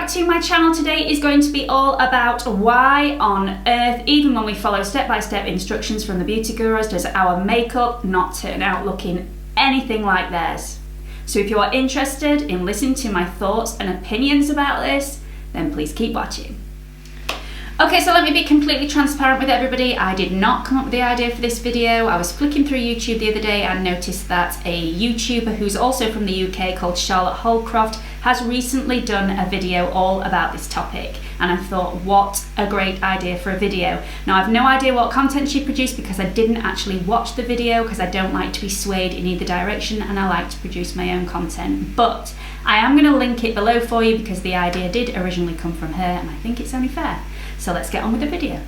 back to my channel. Today is going to be all about why on earth, even when we follow step-by-step instructions from the beauty gurus, does our makeup not turn out looking anything like theirs. So if you are interested in listening to my thoughts and opinions about this, then please keep watching. Okay, so let me be completely transparent with everybody. I did not come up with the idea for this video. I was flicking through YouTube the other day and noticed that a YouTuber who's also from the UK called Charlotte Holcroft has recently done a video all about this topic. And I thought, what a great idea for a video. Now, I've no idea what content she produced because I didn't actually watch the video because I don't like to be swayed in either direction and I like to produce my own content. But I am going to link it below for you because the idea did originally come from her and I think it's only fair. So let's get on with the video.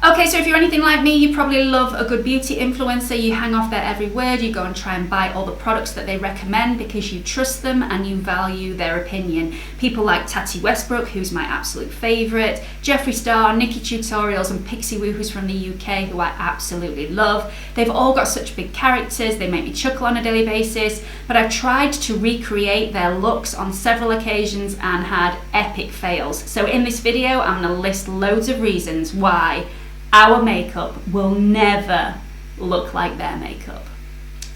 Okay, so if you're anything like me, you probably love a good beauty influencer. You hang off their every word, you go and try and buy all the products that they recommend because you trust them and you value their opinion. People like Tati Westbrook, who's my absolute favourite, Jeffree Star, Nikki Tutorials and Pixie Woo, who's from the UK, who I absolutely love. They've all got such big characters, they make me chuckle on a daily basis, but I've tried to recreate their looks on several occasions and had epic fails. So in this video, I'm going to list loads of reasons why our makeup will never look like their makeup.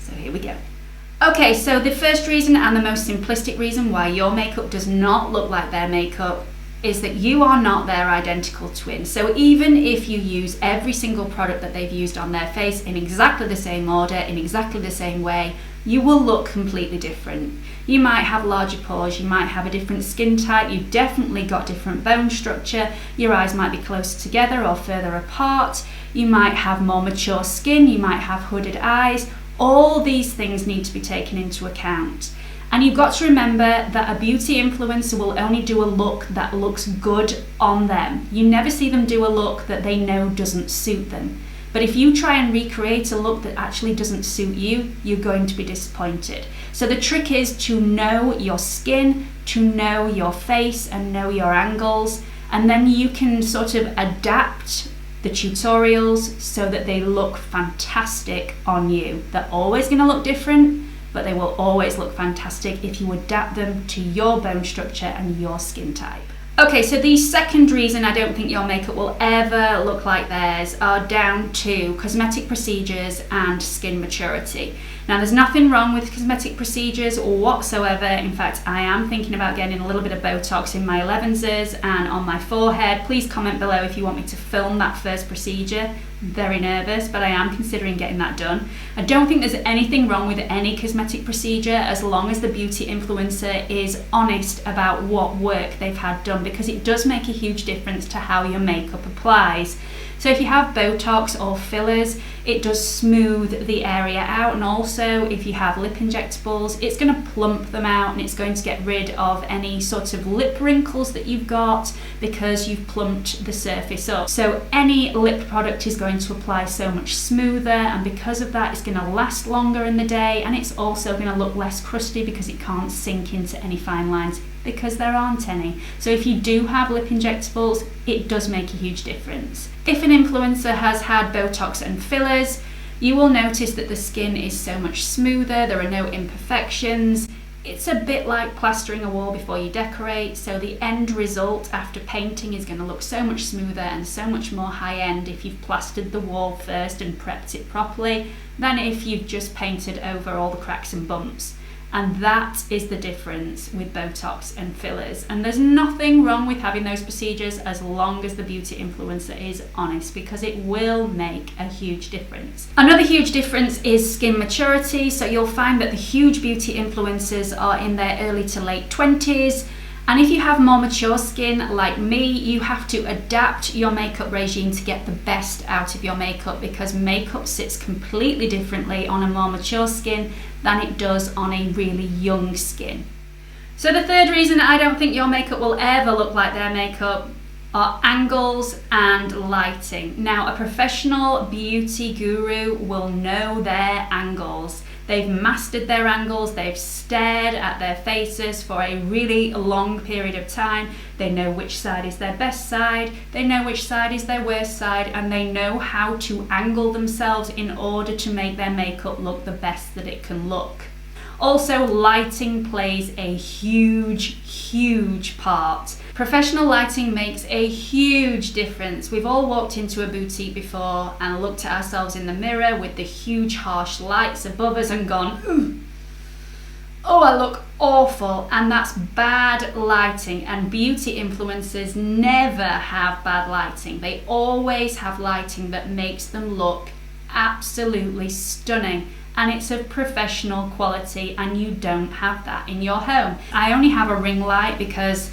So here we go. Okay, so the first reason and the most simplistic reason why your makeup does not look like their makeup is that you are not their identical twin. So even if you use every single product that they've used on their face in exactly the same order, in exactly the same way, you will look completely different. You might have larger pores, you might have a different skin type, you've definitely got different bone structure, your eyes might be closer together or further apart, you might have more mature skin, you might have hooded eyes. All these things need to be taken into account. And you've got to remember that a beauty influencer will only do a look that looks good on them. You never see them do a look that they know doesn't suit them. But if you try and recreate a look that actually doesn't suit you, you're going to be disappointed. So the trick is to know your skin, to know your face and know your angles, and then you can sort of adapt the tutorials so that they look fantastic on you. They're always going to look different, but they will always look fantastic if you adapt them to your bone structure and your skin type. Okay, so the second reason I don't think your makeup will ever look like theirs are down to cosmetic procedures and skin maturity. Now, there's nothing wrong with cosmetic procedures whatsoever. In fact, I am thinking about getting a little bit of Botox in my 11s and on my forehead. Please comment below if you want me to film that first procedure. Very nervous, but I am considering getting that done. I don't think there's anything wrong with any cosmetic procedure as long as the beauty influencer is honest about what work they've had done, because it does make a huge difference to how your makeup applies. So if you have Botox or fillers, it does smooth the area out, and also if you have lip injectables, it's going to plump them out and it's going to get rid of any sort of lip wrinkles that you've got because you've plumped the surface up. So any lip product is going to apply so much smoother, and because of that it's going to last longer in the day, and it's also going to look less crusty because it can't sink into any fine lines because there aren't any. So if you do have lip injectables, it does make a huge difference. If an influencer has had Botox and fillers, you will notice that the skin is so much smoother, there are no imperfections. It's a bit like plastering a wall before you decorate, so the end result after painting is going to look so much smoother and so much more high-end if you've plastered the wall first and prepped it properly than if you've just painted over all the cracks and bumps. And that is the difference with Botox and fillers. And there's nothing wrong with having those procedures as long as the beauty influencer is honest, because it will make a huge difference. Another huge difference is skin maturity. So you'll find that the huge beauty influencers are in their early to late 20s. And if you have more mature skin like me, you have to adapt your makeup regime to get the best out of your makeup, because makeup sits completely differently on a more mature skin than it does on a really young skin. So the third reason I don't think your makeup will ever look like their makeup are angles and lighting. Now, a professional beauty guru will know their angles. They've mastered their angles, they've stared at their faces for a really long period of time. They know which side is their best side, they know which side is their worst side, and they know how to angle themselves in order to make their makeup look the best that it can look. Also, lighting plays a huge part. Professional lighting makes a huge difference. We've all walked into a boutique before and looked at ourselves in the mirror with the huge harsh lights above us and gone, ooh, oh, I look awful. And that's bad lighting, and beauty influencers never have bad lighting. They always have lighting that makes them look absolutely stunning, and it's of professional quality, and you don't have that in your home. I only have a ring light because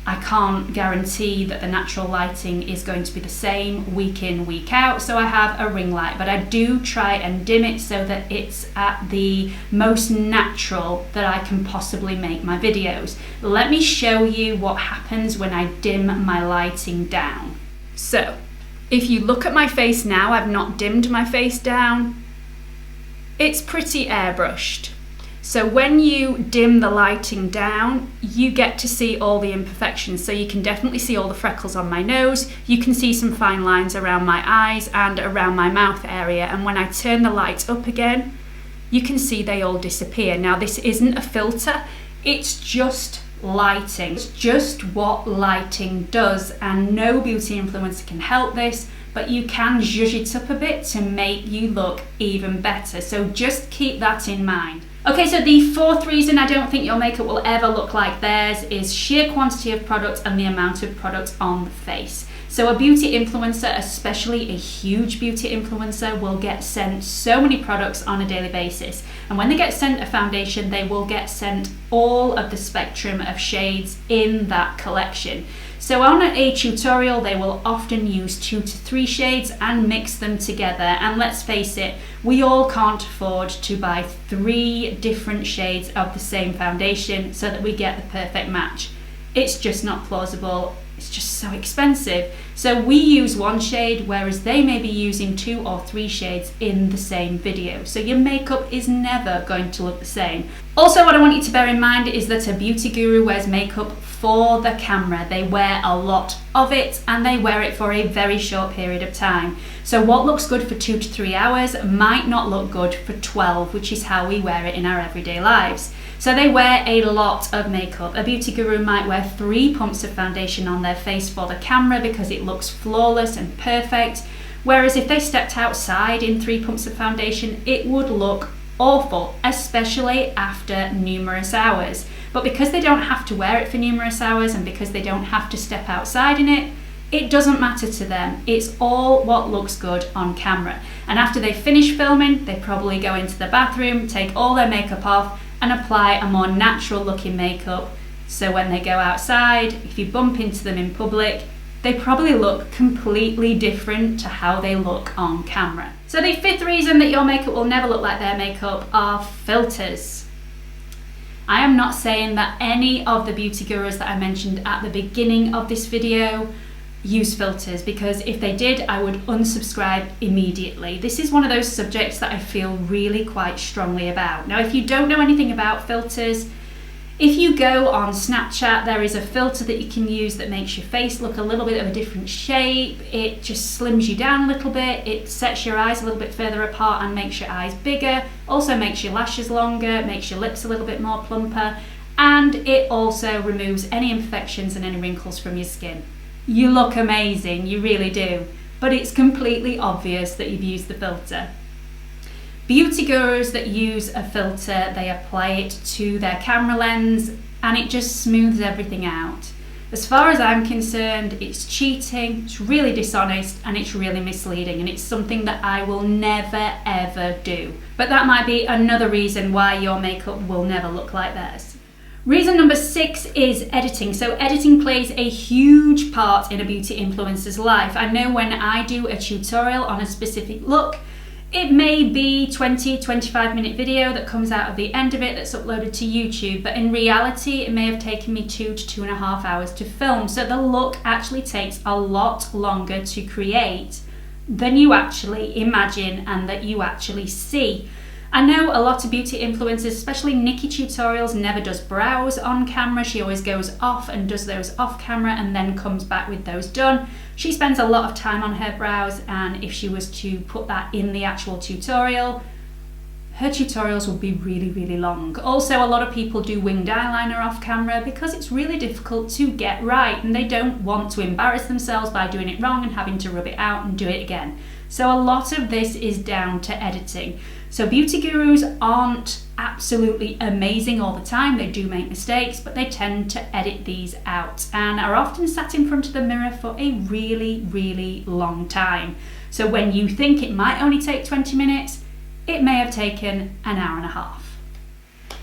I can't guarantee that the natural lighting is going to be the same week in, week out, so I have a ring light, but I do try and dim it so that it's at the most natural that I can possibly make my videos. Let me show you what happens when I dim my lighting down. So, if you look at my face now, I've not dimmed my face down. It's pretty airbrushed. So when you dim the lighting down, you get to see all the imperfections. So you can definitely see all the freckles on my nose. You can see some fine lines around my eyes and around my mouth area. And when I turn the light up again, you can see they all disappear. Now, this isn't a filter, it's just lighting. It's just what lighting does, and no beauty influencer can help this, but you can zhuzh it up a bit to make you look even better. So just keep that in mind. Okay, so the fourth reason I don't think your makeup will ever look like theirs is sheer quantity of product and the amount of product on the face. So a beauty influencer, especially a huge beauty influencer, will get sent so many products on a daily basis. And when they get sent a foundation, they will get sent all of the spectrum of shades in that collection. So on a tutorial, they will often use 2 to 3 shades and mix them together. And let's face it, we all can't afford to buy 3 different shades of the same foundation so that we get the perfect match. It's just not plausible. It's just so expensive. So we use 1 shade, whereas they may be using 2 or 3 shades in the same video. So your makeup is never going to look the same. Also, what I want you to bear in mind is that a beauty guru wears makeup for the camera. They wear a lot of it, and they wear it for a very short period of time. So what looks good for 2 to 3 hours might not look good for 12, which is how we wear it in our everyday lives. So they wear a lot of makeup. A beauty guru might wear 3 pumps of foundation on their face for the camera because it looks flawless and perfect. Whereas if they stepped outside in 3 pumps of foundation, it would look awful, especially after numerous hours. But because they don't have to wear it for numerous hours, and because they don't have to step outside in it, it doesn't matter to them. It's all what looks good on camera. And after they finish filming, they probably go into the bathroom, take all their makeup off, and apply a more natural looking makeup. So when they go outside, if you bump into them in public, they probably look completely different to how they look on camera. So the 5th reason that your makeup will never look like their makeup are filters. I am not saying that any of the beauty gurus that I mentioned at the beginning of this video use filters, because if they did, I would unsubscribe immediately. This is one of those subjects that I feel really quite strongly about. Now, if you don't know anything about filters, if you go on Snapchat, there is a filter that you can use that makes your face look a little bit of a different shape. It just slims you down a little bit. It sets your eyes a little bit further apart and makes your eyes bigger. Also makes your lashes longer, makes your lips a little bit more plumper. And it also removes any imperfections and any wrinkles from your skin. You look amazing, you really do. But it's completely obvious that you've used the filter. Beauty gurus that use a filter, they apply it to their camera lens and it just smooths everything out. As far as I'm concerned, it's cheating, it's really dishonest, and it's really misleading, and it's something that I will never ever do. But that might be another reason why your makeup will never look like theirs. Reason number 6 is editing. So editing plays a huge part in a beauty influencer's life. I know when I do a tutorial on a specific look, it may be 20-25 minute video that comes out of the end of it that's uploaded to YouTube, but in reality it may have taken me 2 to 2.5 hours to film. So the look actually takes a lot longer to create than you actually imagine and that you actually see. I know a lot of beauty influencers, especially Nikki Tutorials, never does brows on camera. She always goes off and does those off camera and then comes back with those done. She spends a lot of time on her brows, and if she was to put that in the actual tutorial, her tutorials will be really, really long. Also, a lot of people do winged eyeliner off camera because it's really difficult to get right and they don't want to embarrass themselves by doing it wrong and having to rub it out and do it again. So a lot of this is down to editing. So beauty gurus aren't absolutely amazing all the time. They do make mistakes, but they tend to edit these out and are often sat in front of the mirror for a really, really long time. So when you think it might only take 20 minutes, it may have taken an hour and a half.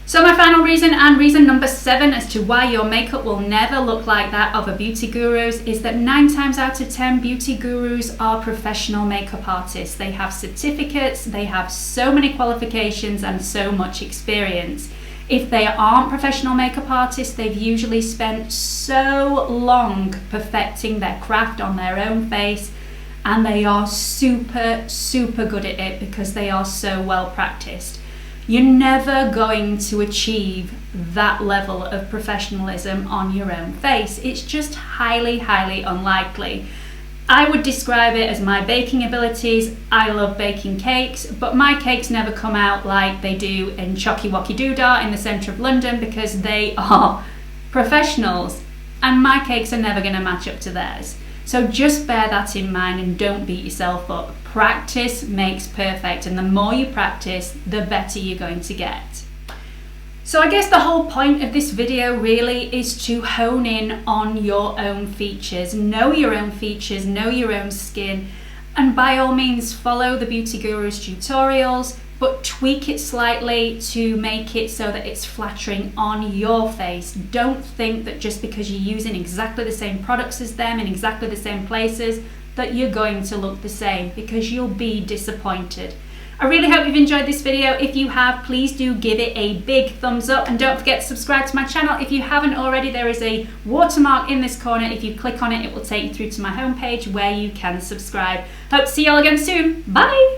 So my final reason, and reason number 7 as to why your makeup will never look like that of a beauty guru's, is that 9 times out of 10 beauty gurus are professional makeup artists. They have certificates, they have so many qualifications and so much experience. If they aren't professional makeup artists, they've usually spent so long perfecting their craft on their own face, and they are super, super good at it because they are so well practiced. You're never going to achieve that level of professionalism on your own face. It's just highly, highly unlikely. I would describe it as my baking abilities. I love baking cakes, but my cakes never come out like they do in Chocky Wocky Doodah in the centre of London because they are professionals, and my cakes are never going to match up to theirs. So just bear that in mind and don't beat yourself up. Practice makes perfect, and the more you practice, the better you're going to get. So I guess the whole point of this video really is to hone in on your own features. Know your own features, know your own skin, and by all means follow the Beauty Guru's tutorials, but tweak it slightly to make it so that it's flattering on your face. Don't think that just because you're using exactly the same products as them in exactly the same places that you're going to look the same, because you'll be disappointed. I really hope you've enjoyed this video. If you have, please do give it a big thumbs up, and don't forget to subscribe to my channel. If you haven't already, there is a watermark in this corner. If you click on it, it will take you through to my homepage where you can subscribe. Hope to see you all again soon. Bye!